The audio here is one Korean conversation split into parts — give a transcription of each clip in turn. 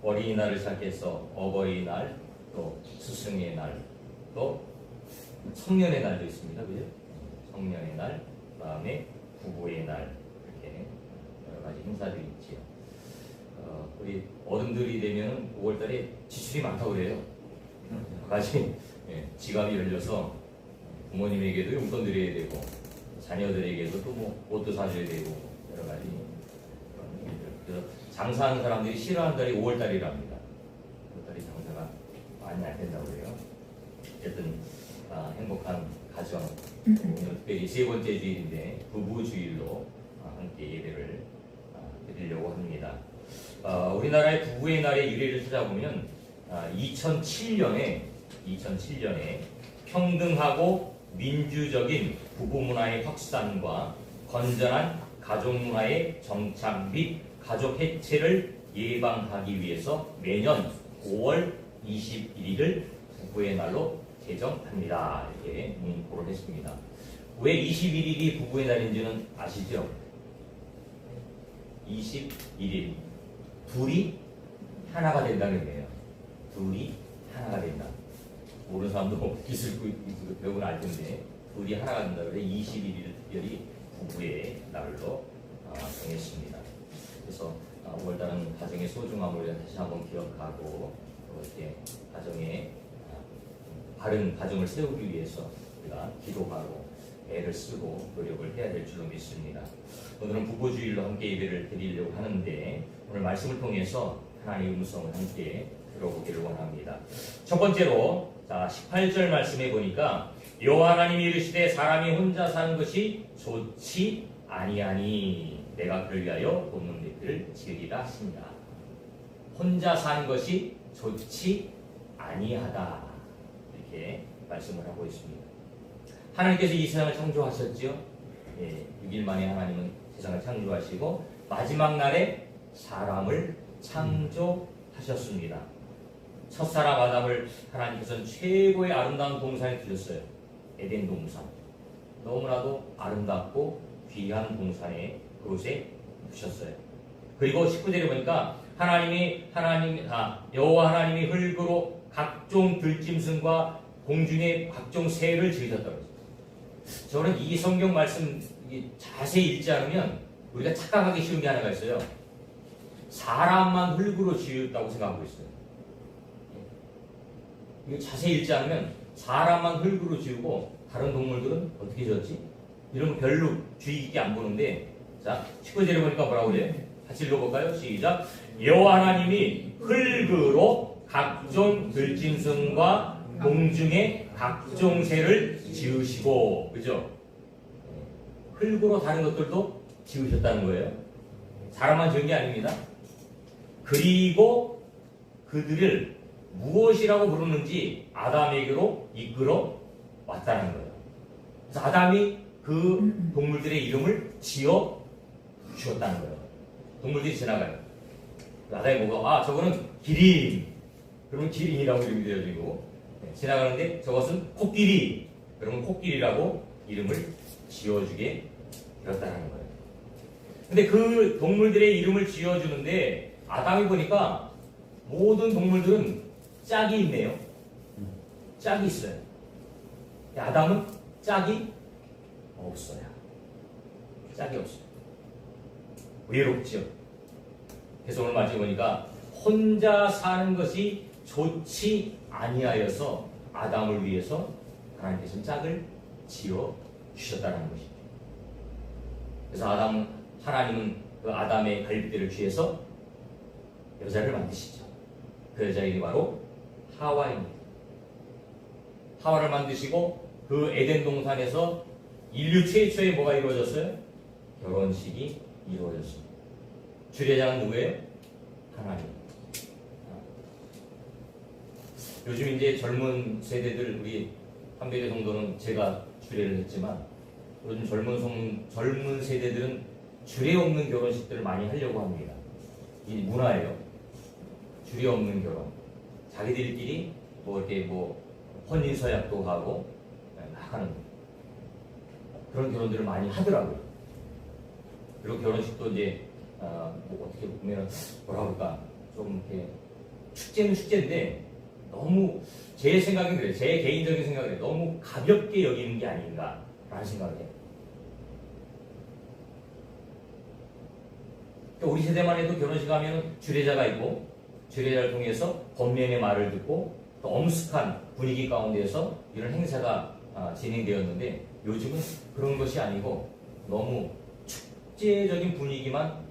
어린이날을 시작해서 어버이날, 또 스승의 날, 또 청년의 날도 있습니다. 그죠? 청년의 날, 그다음에 부부의 날, 이렇게 여러 가지 행사들이 있지요. 우리 어른들이 되면 5월달에 지출이 많다고 그래요. 여러 가지 지갑이 열려서 부모님에게도 용돈 드려야 되고, 자녀들에게도 또 뭐 옷도 사줘야 되고, 여러 가지 그런 일들. 그래서 장사하는 사람들이 싫어하는 달이 5월달이랍니다. 5월달이 장사가 많이 안 된다고 그래요. 어쨌든 행복한 가정, 오늘 특별히 세 번째 주일인데 부부 주일로 함께 예배를 드리려고 합니다. 우리나라의 부부의 날의 유래를 찾아보면 2007년에 평등하고 민주적인 부부 문화의 확산과 건전한 가족 문화의 정착 및 가족 해체를 예방하기 위해서 매년 5월 21일을 부부의 날로 제정합니다. 이렇게 문구를 했습니다. 왜 21일이 부부의 날인지는 아시죠? 21일. 둘이 하나가 된다는 거예요. 둘이 하나가 된다. 모르는 사람도 있을 배우는 알 텐데, 둘이 하나가 된다. 그래서 21일을 특별히 부부의 날로 정했습니다. 그래서 5월달은 가정의 소중함을 다시 한번 기억하고, 또 이렇게 가정의 바른 가정을 세우기 위해서 우리가 기도하고 애를 쓰고 노력을 해야 될 줄로 믿습니다. 오늘은 부부주일로 함께 예배를 드리려고 하는데, 오늘 말씀을 통해서 하나님의 음성을 함께 들어보기를 원합니다. 첫 번째로 18절 말씀에 보니까 여호와 하나님이 이르시되 사람이 혼자 사는 것이 좋지 아니하니 내가 그를 위하여 돕는 빛을 지으리라 하십니다. 혼자 사는 것이 좋지 아니하다, 이렇게 말씀을 하고 있습니다. 하나님께서 이 세상을 창조하셨죠. 6일 만에 하나님은 세상을 창조하시고 마지막 날에 사람을 창조하셨습니다. 첫사람 아담을 하나님께서는 최고의 아름다운 동산에 두셨어요. 에덴 동산. 너무나도 아름답고 귀한 동산에 그곳에 두셨어요. 그리고 19절에 보니까 여호와 하나님이 흙으로 각종 들짐승과 공중의 각종 새를 지으셨다고 했어요. 저는 이 성경 말씀 자세히 읽지 않으면 우리가 착각하기 쉬운 게 하나가 있어요. 사람만 흙으로 지었다고 생각하고 있어요. 이거 자세히 읽지 않으면 사람만 흙으로 지우고 다른 동물들은 어떻게 지었지? 이런 거 별로 주의 깊게 안 보는데, 자, 19절에 보니까 뭐라고 그래요? 같이 읽어볼까요? 시작. 여호와 하나님이 흙으로 각종 들짐승과 공중의 각종 새를 지으시고, 그죠? 흙으로 다른 것들도 지으셨다는 거예요. 사람만 지은 게 아닙니다. 그리고 그들을 무엇이라고 부르는지 아담에게로 이끌어 왔다는 거예요. 그래서 아담이 그 동물들의 이름을 지어 주었다는 거예요. 동물들이 지나가요. 아담이 보고, 저거는 기린. 그러면 기린이라고 이름이 되어지고, 지나가는데 저것은 코끼리. 그러면 코끼리라고 이름을 지어주게 되었다는 거예요. 근데 그 동물들의 이름을 지어주는데 아담이 보니까 모든 동물들은 짝이 있네요. 짝이 있어요. 아담은 짝이 없어요. 짝이 없어요. 외롭죠. 그래서 오늘 말씀 보니까 혼자 사는 것이 좋지 아니하여서 아담을 위해서 하나님께서는 짝을 지어 주셨다는 것이죠. 그래서 하나님은 그 아담의 갈빗대를 취해서 여자를 만드시죠. 그 여자의 이름이 바로 하와입니다. 하와를 만드시고 그 에덴 동산에서 인류 최초의 뭐가 이루어졌어요? 결혼식이 이루어졌습니다. 주례자는 누구예요? 하나님. 요즘 이제 젊은 세대들, 우리 한별의 성도는 제가 주례를 했지만, 요즘 젊은 세대들은 주례 없는 결혼식들을 많이 하려고 합니다. 이 문화예요. 주례 없는 결혼. 자기들끼리 이렇게 혼인서약도 하고 막 하는 그런 결혼들을 많이 하더라고요. 그리고 결혼식도 이제 어떻게 보면 뭐라 그럴까, 좀 이렇게 축제는 축제인데 너무 제 생각은 그래요. 제 개인적인 생각은 너무 가볍게 여기는 게 아닌가라는 생각을 해요. 우리 세대만 해도 결혼식 하면 주례자가 있고 주례자를 통해서 법면의 말을 듣고 또 엄숙한 분위기 가운데에서 이런 행사가 진행되었는데 요즘은 그런 것이 아니고 너무 축제적인 분위기만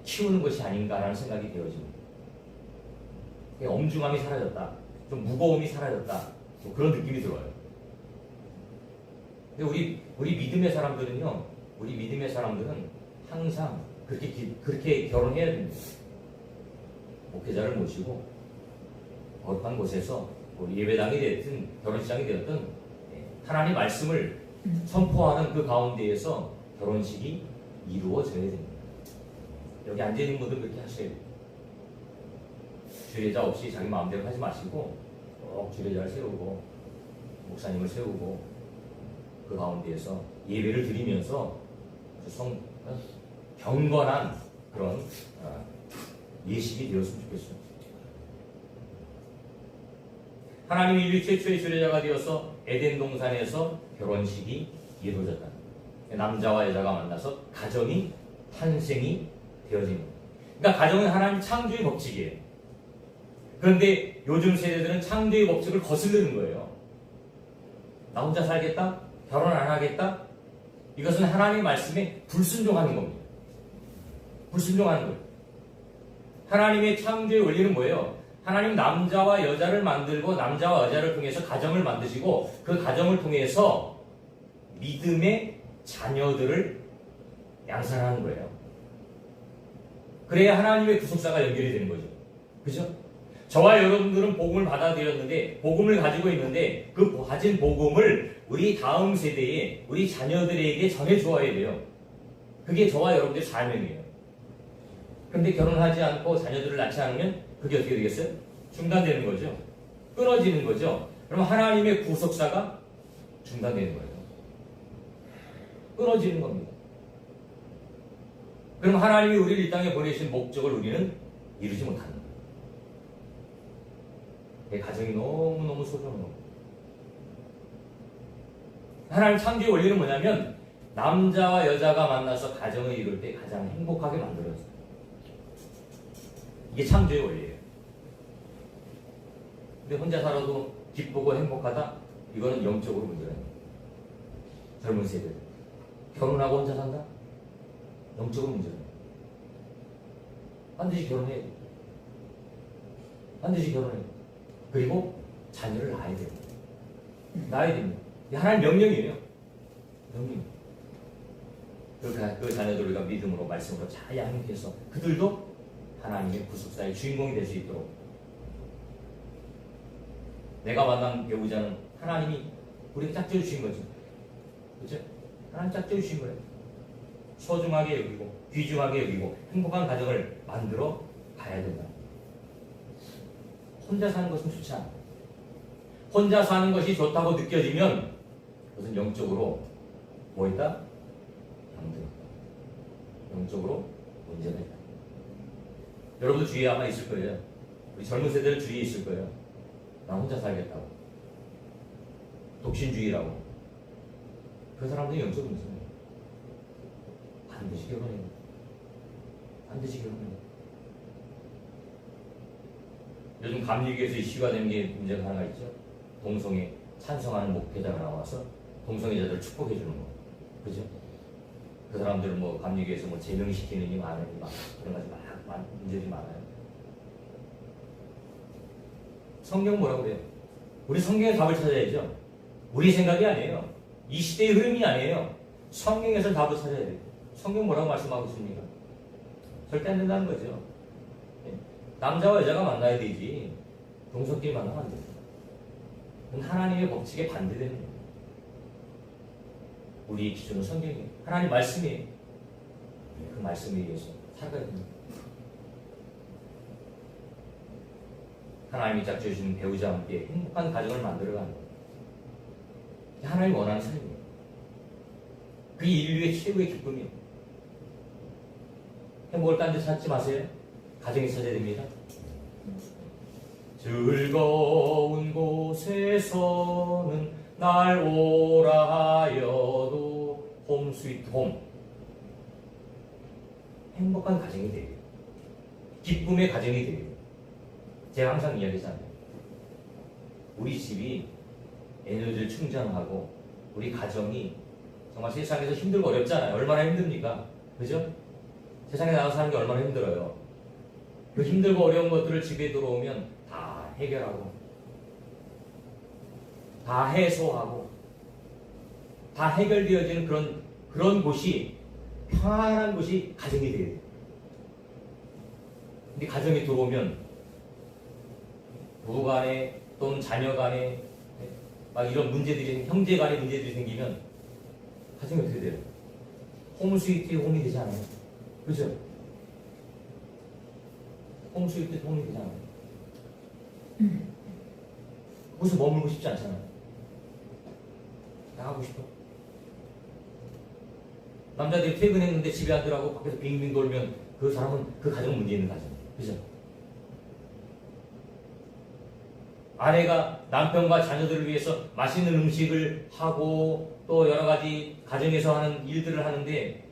키우는 것이 아닌가라는 생각이 되어집니다. 엄중함이 사라졌다. 좀 무거움이 사라졌다. 뭐 그런 느낌이 들어요. 근데 우리 믿음의 사람들은요, 우리 믿음의 사람들은 항상 그렇게 결혼해야 됩니다. 목회자를 모시고 거룩한 곳에서 예배당이 되든 결혼식장이 되든 하나님 말씀을 선포하는 그 가운데에서 결혼식이 이루어져야 됩니다. 여기 앉아있는 분들 그렇게 하셔야 돼요. 주례자 없이 자기 마음대로 하지 마시고 꼭 주례자를 세우고 목사님을 세우고 그 가운데에서 예배를 드리면서 경건한 그런 예식이 되었으면 좋겠어요. 하나님이 인류 최초의 주례자가 되어서 에덴 동산에서 결혼식이 이루어졌다. 남자와 여자가 만나서 가정이 탄생이 되어집니다. 그러니까 가정은 하나님 창조의 법칙이에요. 그런데 요즘 세대들은 창조의 법칙을 거스르는 거예요. 나 혼자 살겠다? 결혼 안 하겠다? 이것은 하나님의 말씀에 불순종하는 겁니다. 불순종하는 거예요. 하나님의 창조의 원리는 뭐예요? 하나님 남자와 여자를 만들고 남자와 여자를 통해서 가정을 만드시고 그 가정을 통해서 믿음의 자녀들을 양산하는 거예요. 그래야 하나님의 구속사가 연결이 되는 거죠. 그죠? 저와 여러분들은 복음을 받아들였는데 복음을 가지고 있는데 그 가진 복음을 우리 다음 세대에 우리 자녀들에게 전해주어야 돼요. 그게 저와 여러분들의 사명이에요. 그런데 결혼하지 않고 자녀들을 낳지 않으면 그게 어떻게 되겠어요? 중단되는 거죠. 끊어지는 거죠. 그럼 하나님의 구속사가 중단되는 거예요. 끊어지는 겁니다. 그럼 하나님이 우리를 이 땅에 보내신 목적을 우리는 이루지 못하는 거예요. 내 가정이 너무너무 소중한 겁니다. 하나님 창조의 원리는 뭐냐면 남자와 여자가 만나서 가정을 이룰 때 가장 행복하게 만들어져요. 이게 창조의 원리예요. 근데 혼자 살아도 기쁘고 행복하다? 이거는 영적으로 문제가 있는 거예요. 젊은 세대들. 결혼하고 혼자 산다? 영적으로 문제가 있는 거예요. 반드시 결혼해야 돼요. 반드시 결혼해야 돼요. 그리고 자녀를 낳아야 돼요. 낳아야 됩니다. 하나님 명령이에요. 명령. 그 자녀들 우리가 믿음으로 말씀으로 잘 양육해서 그들도 하나님의 구속사의 주인공이 될 수 있도록 내가 만난 배우자는 하나님이 우리에게 짝지어 주신 거죠. 그렇죠? 하나님 짝지어 주신 거예요. 소중하게 여기고 귀중하게 여기고 행복한 가정을 만들어 가야 된다. 혼자 사는 것은 좋지 않아요. 혼자 사는 것이 좋다고 느껴지면 그것은 영적으로 뭐 있다? 병들었다. 영적으로 문제가 있다. 여러분도 주위에 아마 있을 거예요. 우리 젊은 세대들 주위에 있을 거예요. 나 혼자 살겠다고. 독신주의라고. 그 사람들이 영적 문제예요. 반드시 결혼해야 돼. 반드시 결혼해야 돼. 요즘 감리교에서 이슈가 되는 게 문제가 하나 있죠. 동성애 찬성하는 목회자가 나와서 동성애자들을 축복해 주는 거. 그죠? 그 사람들은 뭐 감리교에서 뭐 제명시키느니 마느니 막 그런 가지 막 문제들이 많아요. 성경 뭐라고 그래요? 우리 성경의 답을 찾아야죠. 우리 생각이 아니에요. 이 시대의 흐름이 아니에요. 성경에서 답을 찾아야 돼요. 성경 뭐라고 말씀하고 있습니까? 절대 안 된다는 거죠. 남자와 여자가 만나야 되지 동성끼리 만나면 안 돼요. 그건 하나님의 법칙에 반대되는 거예요. 우리의 기준은 성경이에요. 하나님 말씀이에요. 그 말씀에 의해서 살아가야 됩니다. 하나님이 짝지어주신 배우자와 함께 행복한 가정을 만들어가는 거예요. 하나님이 원하는 삶이에요. 그게 인류의 최고의 기쁨이에요. 행복을 딴 데 찾지 마세요. 가정에 찾아야 됩니다. 즐거운 곳에서는 날 오라 하여도 홈 스위트 홈. 행복한 가정이 돼요. 기쁨의 가정이 돼요. 제가 항상 이야기하잖아요. 우리 집이 에너지를 충전하고 우리 가정이 정말 세상에서 힘들고 어렵잖아요. 얼마나 힘듭니까? 그죠? 세상에 나가서 사는 게 얼마나 힘들어요. 그 힘들고 어려운 것들을 집에 들어오면 다 해결하고 다 해소하고 다 해결되어지는 그런 곳이 평안한 곳이 가정이 돼요. 근데 가정이 들어오면 부부 간에 또는 자녀 간에 막 이런 문제들이, 형제 간에 문제들이 생기면 가정이 어떻게 돼요? 홈 스위트 홈이 되지 않아요? 그죠? 홈 스위트 홈이 되지 않아요? 거기서 머물고 싶지 않잖아요. 나가고 싶어. 남자들이 퇴근했는데 집에 안 들어가고 밖에서 빙빙 돌면 그 사람은 그 가정 문제 있는 가정. 그죠? 아내가 남편과 자녀들을 위해서 맛있는 음식을 하고 또 여러 가지 가정에서 하는 일들을 하는데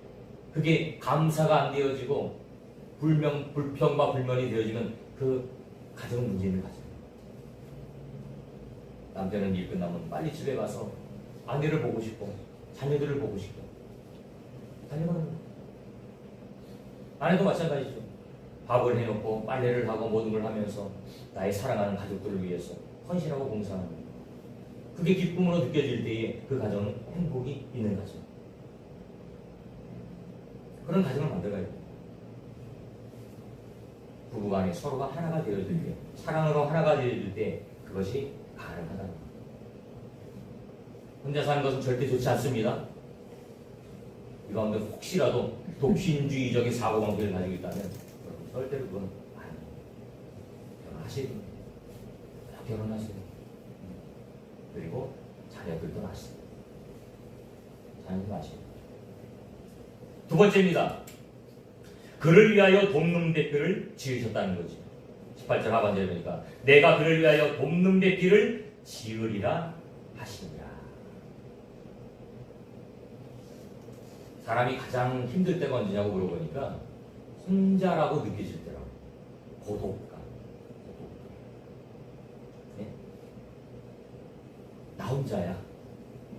그게 감사가 안 되어지고 불평과 불만이 되어지면 그 가정 문제 있는 가정. 남자는 일 끝나면 빨리 집에 가서 아내를 보고 싶고 자녀들을 보고 싶고 아내도 마찬가지죠. 밥을 해놓고 빨래를 하고 모든 걸 하면서 나의 사랑하는 가족들을 위해서 헌신하고 봉사하는 거예요. 그게 기쁨으로 느껴질 때에 그 가정은 행복이 있는 가정. 그런 가정을 만들어야 돼요. 부부간에 서로가 하나가 되어질 때, 사랑으로 하나가 되어질 때 그것이 가능하다는 거예요. 혼자 사는 것은 절대 좋지 않습니다. 이 가운데 혹시라도 독신주의적인 사고방식을 가지고 있다면 절대로 그건 아니에요. 결혼하시고 결혼하세요. 그리고 자녀들도 낳으세요. 자녀도 낳으세요. 두 번째입니다. 그를 위하여 돕는 뱃길을 지으셨다는 거죠. 18절 하반절에 보니까 내가 그를 위하여 돕는 뱃길을 지으리라 하시니라. 사람이 가장 힘들 때가 언제냐고 물어보니까 혼자라고 느껴질 때라고. 고독감. 네? 나 혼자야.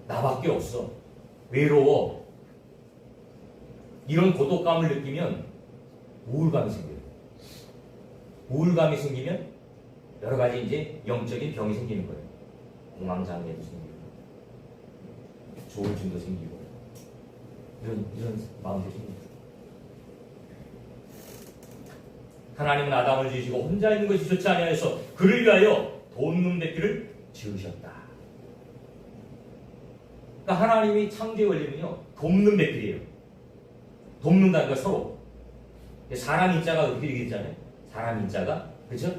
나밖에 없어. 외로워. 이런 고독감을 느끼면 우울감이 생겨요. 우울감이 생기면 여러 가지 이제 영적인 병이 생기는 거예요. 공황장애도 생기고, 조울증도 생기고, 이런 마음들이 생깁니다. 하나님은 아담을 지으시고 혼자 있는 것이 좋지 아니하여서 그를 위하여 돕는 뱃길을 지으셨다. 그러니까 하나님이 창조의 원리는요, 돕는 뱃길이에요. 돕는다는 거 서로. 사람 인자가 어떻게 되겠잖아요. 사람 인자가, 그죠?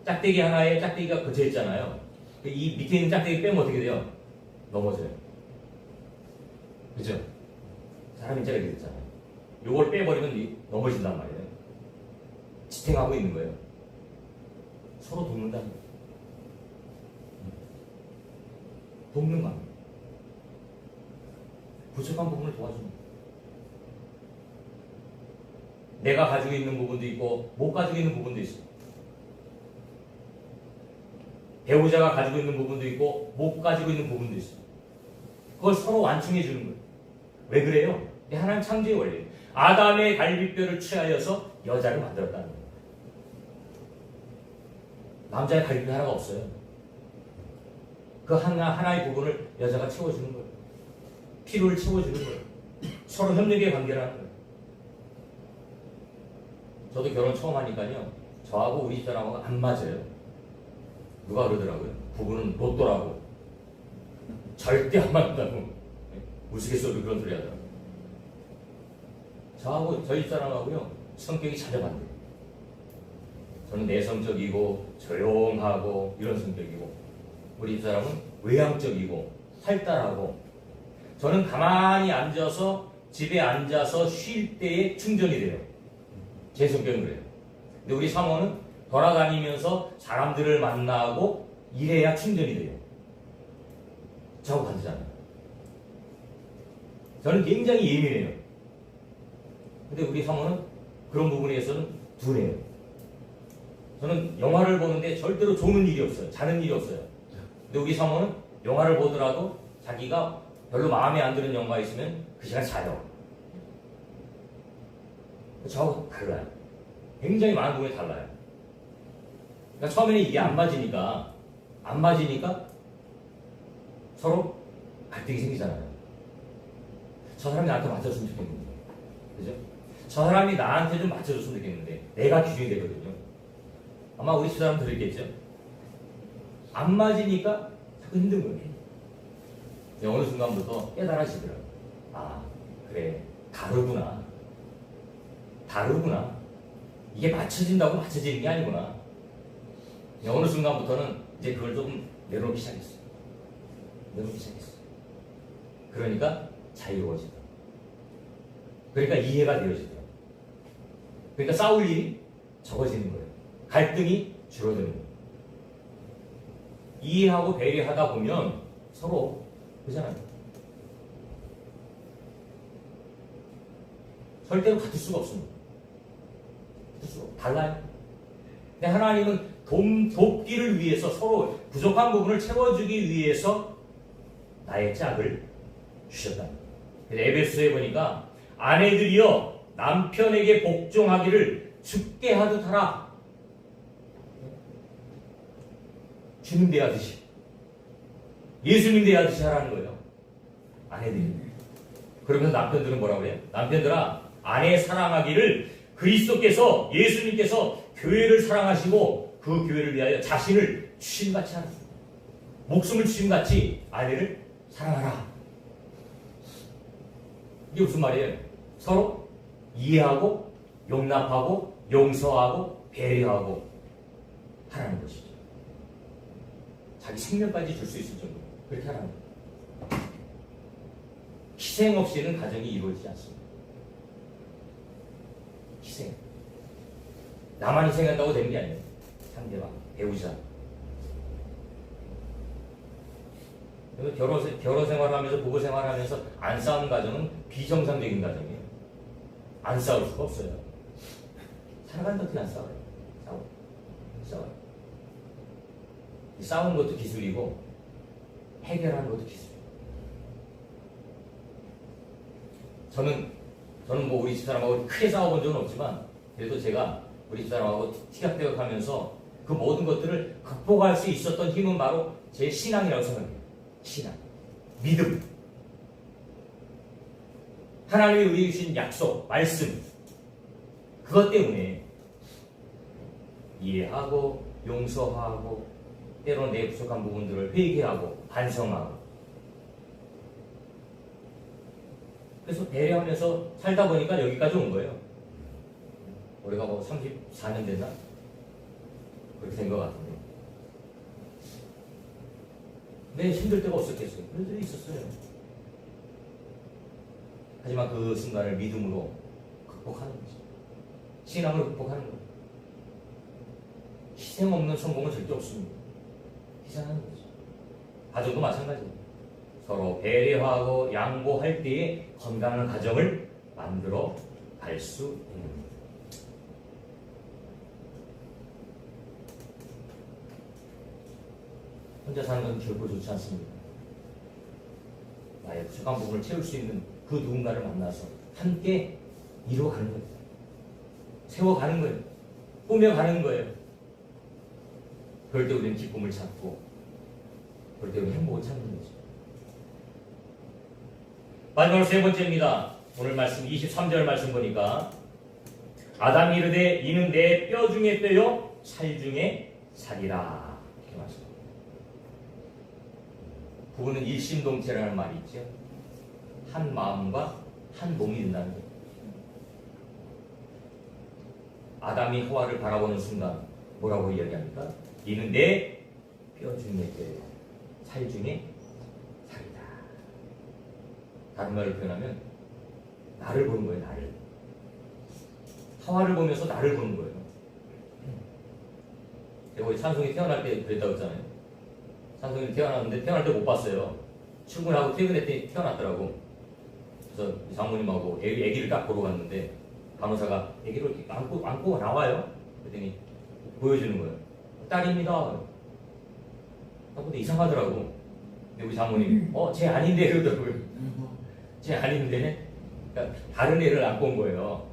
짝대기 하나에 짝대기가 거쳐 있잖아요. 이 밑에 있는 짝대기 빼면 어떻게 돼요? 넘어져요. 그죠? 사람 인자가 이렇게 됐잖아요. 요걸 빼버리면 넘어진단 말이에요. 지탱하고 있는 거예요. 서로 돕는다는 거예요. 돕는 겁니다. 부족한 부분을 도와줍니다. 내가 가지고 있는 부분도 있고 못 가지고 있는 부분도 있어요. 배우자가 가지고 있는 부분도 있고 못 가지고 있는 부분도 있어요. 그걸 서로 완충해 주는 거예요. 왜 그래요? 하나님 창조의 원리예요. 아담의 갈비뼈를 취하여서 여자를 만들었다는 거예요. 남자의 갈비뼈 하나가 없어요. 그 하나의 부분을 여자가 채워주는 거예요. 필요를 채워주는 거예요. 서로 협력의 관계를 하는 거예요. 저도 결혼 처음 하니까요, 저하고 우리 집사람하고 안 맞아요. 누가 그러더라고요. 부부는 로또라고. 절대 안 맞는다고. 우스갯소리로 그런 소리 하더라고요. 저하고 저희 집사람하고요, 성격이 전혀 반대예요. 저는 내성적이고 조용하고 이런 성격이고, 우리 집사람은 외향적이고 활달하고, 저는 가만히 앉아서 집에 앉아서 쉴 때에 충전이 돼요. 제 성격은 그래요. 근데 우리 사모는 돌아다니면서 사람들을 만나고 이래야 충전이 돼요. 저하고 반대잖아요. 저는 굉장히 예민해요. 근데 우리 사모는 그런 부분에서는 둔해요. 저는 영화를 보는데 절대로 조는 일이 없어요. 자는 일이 없어요. 근데 우리 사모는 영화를 보더라도 자기가 별로 마음에 안 드는 영화가 있으면 그 시간 자요. 저하고 달라요. 굉장히 많은 부분이 달라요. 그러니까 처음에는 이게 안 맞으니까 서로 갈등이 생기잖아요. 저 사람이 나한테 맞춰줬으면 좋겠는데, 그죠? 저 사람이 나한테 좀 맞춰줬으면 좋겠는데 내가 기준이 되거든요. 아마 우리 집사람 들었겠죠? 안 맞으니까 자꾸 힘든 거예요. 어느 순간부터 깨달아지더라고요. 아, 그래, 다르구나. 이게 맞춰진다고 맞춰지는 게 아니구나. 어느 순간부터는 이제 그걸 조금 내려놓기 시작했어요. 그러니까 자유로워지다. 그러니까 이해가 되어지더라고요. 그러니까 싸울 일이 적어지는 거예요. 갈등이 줄어드는 거예요. 이해하고 배려하다 보면 서로 그잖아요. 절대로 같을 수가 없습니다. 달라요. 근데 하나님은 돕기를 위해서 서로 부족한 부분을 채워주기 위해서 나의 짝을 주셨다. 에베소에 보니까 아내들이여 남편에게 복종하기를 죽게 하듯 하라. 주님 대하듯이, 예수님 대하듯이 하라는 거예요. 아내들이. 그러면서 남편들은 뭐라고 해요? 남편들아, 아내 사랑하기를 그리스도께서, 예수님께서 교회를 사랑하시고 그 교회를 위하여 자신을 주심같이 하라. 목숨을 주심같이 아내를 사랑하라. 이게 무슨 말이에요? 서로 이해하고 용납하고 용서하고 배려하고 하라는 것이죠. 자기 생명까지 줄 수 있을 정도로 그렇게 하라는 거예요. 희생 없이는 가정이 이루어지지 않습니다. 희생. 나만 희생한다고 되는 게 아니에요. 상대방, 배우자. 결혼 생활하면서 부부 생활하면서 안 싸우는 가정은 비정상적인 가정이에요. 안 싸울 수가 없어요. 살아가는데 어떻게 안 싸워요? 싸워요. 싸우는 것도 기술이고 해결하는 것도 기술이에요. 저는 뭐 우리 집사람하고 크게 싸워본 적은 없지만 그래도 제가 우리 집사람하고 티격태격하면서 그 모든 것들을 극복할 수 있었던 힘은 바로 제 신앙이라고 생각해요. 신앙, 믿음, 하나님이 우리에게 주신 약속, 말씀, 그것 때문에 이해하고 용서하고 때로는 내 부족한 부분들을 회개하고 반성하고 그래서 배려하면서 살다 보니까 여기까지 온 거예요. 우리가 뭐 34년 됐나? 그렇게 된 것 같은데. 네, 힘들 때가 없었겠어요. 그럴 때도 있었어요. 하지만 그 순간을 믿음으로 극복하는 거죠. 신앙으로 극복하는 거예요. 희생 없는 성공은 절대 없습니다. 희생하는 거죠. 가정도 마찬가지예요. 서로 배려하고 양보할 때에 건강한 가정을 만들어 갈 수 있는 겁니다. 혼자 사는 건 결코 좋지 않습니다. 나의 부족한 부분을 채울 수 있는 그 누군가를 만나서 함께 이루어가는 거예요. 세워가는 거예요. 꾸며가는 거예요. 그럴 때 우리는 기쁨을 찾고 그럴 때 우리는 행복을 찾는 거죠. 마지막으로 세 번째입니다. 오늘 말씀 23절 말씀 보니까 아담이 이르되 이는 내 뼈 중에 뼈요 살 중에 살이라 이렇게 말씀합니다. 부부는 일심동체라는 말이 있죠. 한 마음과 한 몸이 된다는 거예요. 아담이 하와를 바라보는 순간 뭐라고 이야기합니까? 이는 내 뼈 중에 뼈요 살 중에 살이다. 다른 말로 표현하면 나를 보는 거예요. 나를. 하와를 보면서 나를 보는 거예요. 내가 찬송이 태어날 때 그랬다고 했잖아요. 찬송이 태어났는데 태어날 때 못 봤어요. 출근하고 퇴근했더니 태어났더라고. 그래서 장모님하고 애기를 딱 보러 갔는데 간호사가 애기를 이렇게 안고 나와요. 그랬더니 보여주는 거예요. 딸입니다. 근데 이상하더라고. 근데 우리 장모님, 쟤 아닌데 그러더라고요. 쟤 아닌데, 그러니까 다른 애를 안고 온 거예요.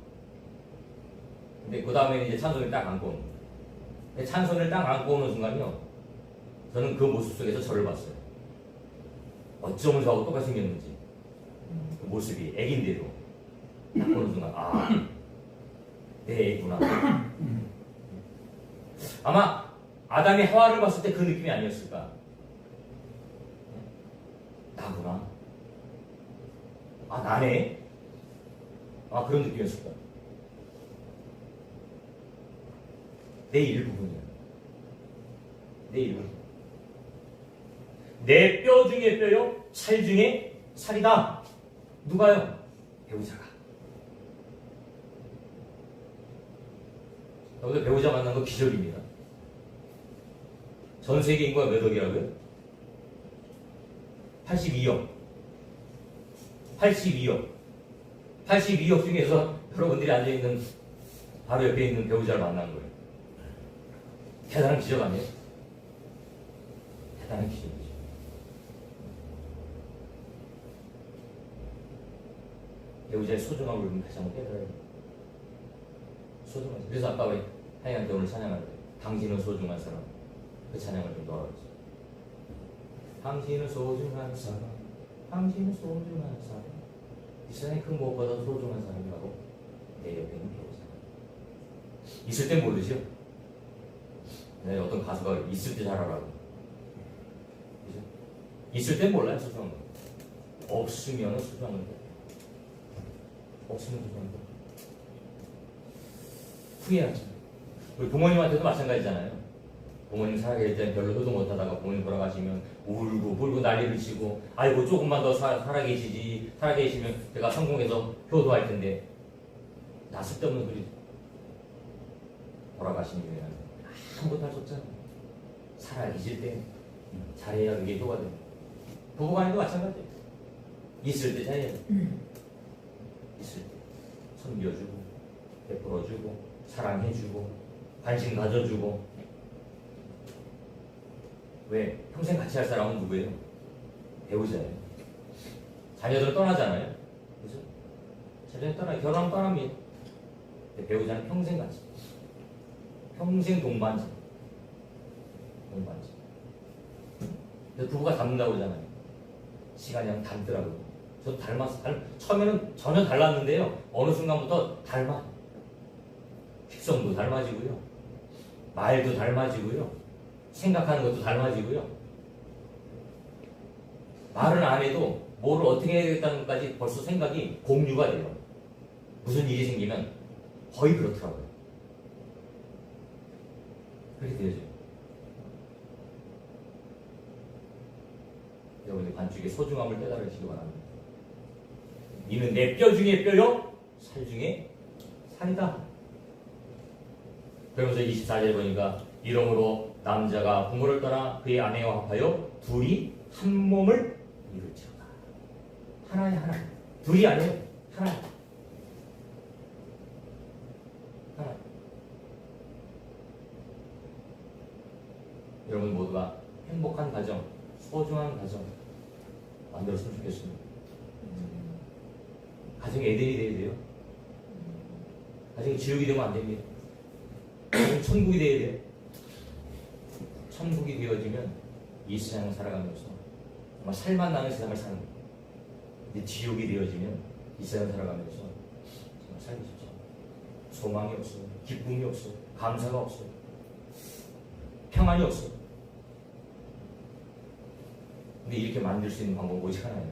근데 그 다음에 이제 찬손을 딱 안고 온 거예요. 근데 찬손을 딱 안고 오는 순간요, 저는 그 모습 속에서 저를 봤어요. 어쩌면 저하고 똑같이 생겼는지. 그 모습이 애긴데도 딱 보는 순간, 내 애구나. 아마 아담이 하와를 봤을 때 그 느낌이 아니었을까? 나구나. 나네? 그런 느낌이었을까? 내 일부분이야. 내 일부분. 내 뼈 중에 뼈요, 살 중에 살이다. 누가요? 배우자가. 여기서 배우자 만난 거 기적입니다. 전 세계 인구가 몇 억이라고요? 82억. 82억. 82억 중에서 여러분들이 앉아있는 바로 옆에 있는 배우자를 만난 거예요. 대단한 기적 아니에요? 대단한 기적이죠. 배우자의 소중함을 우리는 다시 한번 깨달아야 돼요. 소중하지. 그래서 아까 우리 하이한테 오늘 찬양할 때 당신은 소중한 사람, 그 찬양을 좀 넣어야지. 당신은 소중한 사람, 당신은 소중한 사람, 이 세상에 그 무엇보다 소중한 사람이라고 내 옆에 있는 배우자. 있을 땐 모르죠. 네, 어떤 가수가 있을 때 잘하라고. 그죠? 있을 땐 몰라요, 소중한 거. 없으면 소중한 건데. 없으면 소중한 거. 후회하죠. 우리 부모님한테도 마찬가지잖아요. 부모님 살아계실 때는 별로 효도 못하다가 부모님 돌아가시면 울고 불고 난리를 치고, 아이고 조금만 더 살아계시면 제가 성공해서 효도할 텐데, 나 쓸데없는 소리. 돌아가신 이후에는 아무것도 할 수 없잖아요. 살아계실 때 잘해야 그게 효가 돼요. 부부간에도 마찬가지예요. 있을 때 잘해야죠. 있을 때 섬겨주고 베풀어주고 사랑해주고 관심 가져주고. 왜? 평생 같이 할 사람은 누구예요? 배우자예요. 자녀들은 떠나잖아요. 그죠? 자녀는 결혼하면 떠납니다. 배우자는 평생 같이. 평생 동반자. 그래서 부부가 닮는다고 그러잖아요. 시간이 그냥 닮더라고요. 저도 닮았어요. 처음에는 전혀 달랐는데요. 어느 순간부터 닮아. 식성도 닮아지고요. 말도 닮아지고요. 생각하는 것도 닮아지고요. 말은 안 해도 뭐를 어떻게 해야 되겠다는 것까지 벌써 생각이 공유가 돼요. 무슨 일이 생기면 거의 그렇더라고요. 그렇게 되죠. 여러분들 반죽의 소중함을 깨달으시기 바랍니다. 이는 내 뼈 중에 뼈요, 살 중에 살이다. 그러면서 24절에 보니까 이러므로 남자가 부모를 떠나 그의 아내와 합하여 둘이 한 몸을 이룰지어다. 하나에 하나. 둘이 아니에요. 하나. 하나. 여러분 모두가 행복한 가정, 소중한 가정 만들었으면 좋겠습니다. 가정이 에덴이 돼야 돼요. 가정이 지옥이 되면 안 됩니다. 가정이 천국이 돼야 돼요. 천국이 되어지면 이 세상을 살아가면서 정말 살만 나는 세상을 사는 거예요. 근데 지옥이 되어지면 이 세상을 살아가면서 정말 살기 쉽지 않아요. 소망이 없어요. 기쁨이 없어요. 감사가 없어요. 평안이 없어요. 근데 이렇게 만들 수 있는 방법은 오직 하나예요.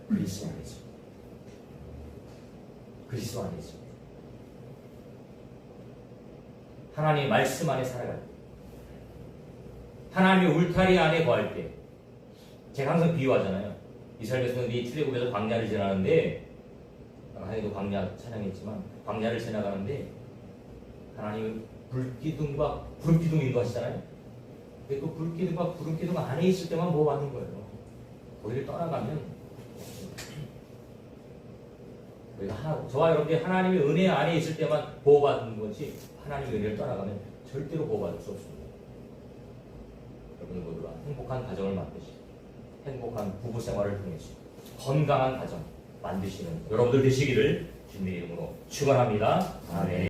그리스도 안에 있습니다. 그리스도 안에 있습니다. 하나님의 말씀 안에 살아갈 때, 하나님의 울타리 안에 거할 때, 제가 항상 비유하잖아요. 이스라엘 백성들이 출애굽에서 광야를 지나는데, 하나님도 광야 찬양했지만 광야를 지나가는데 하나님은 불기둥과 구름기둥 인도하시잖아요. 근데 그 불기둥과 구름기둥 안에 있을 때만 보호받는 거예요. 거기를 떠나가면 우리가 저와 여러분들이 하나님의 은혜 안에 있을 때만 보호받는 거지 하나님의 은혜를 떠나가면 절대로 보호받을 수 없습니다. 여러분 모두가 행복한 가정을 만드시고 행복한 부부 생활을 통해서 건강한 가정 만드시는 여러분들 되시기를 주님의 이름으로 축원합니다. 아멘.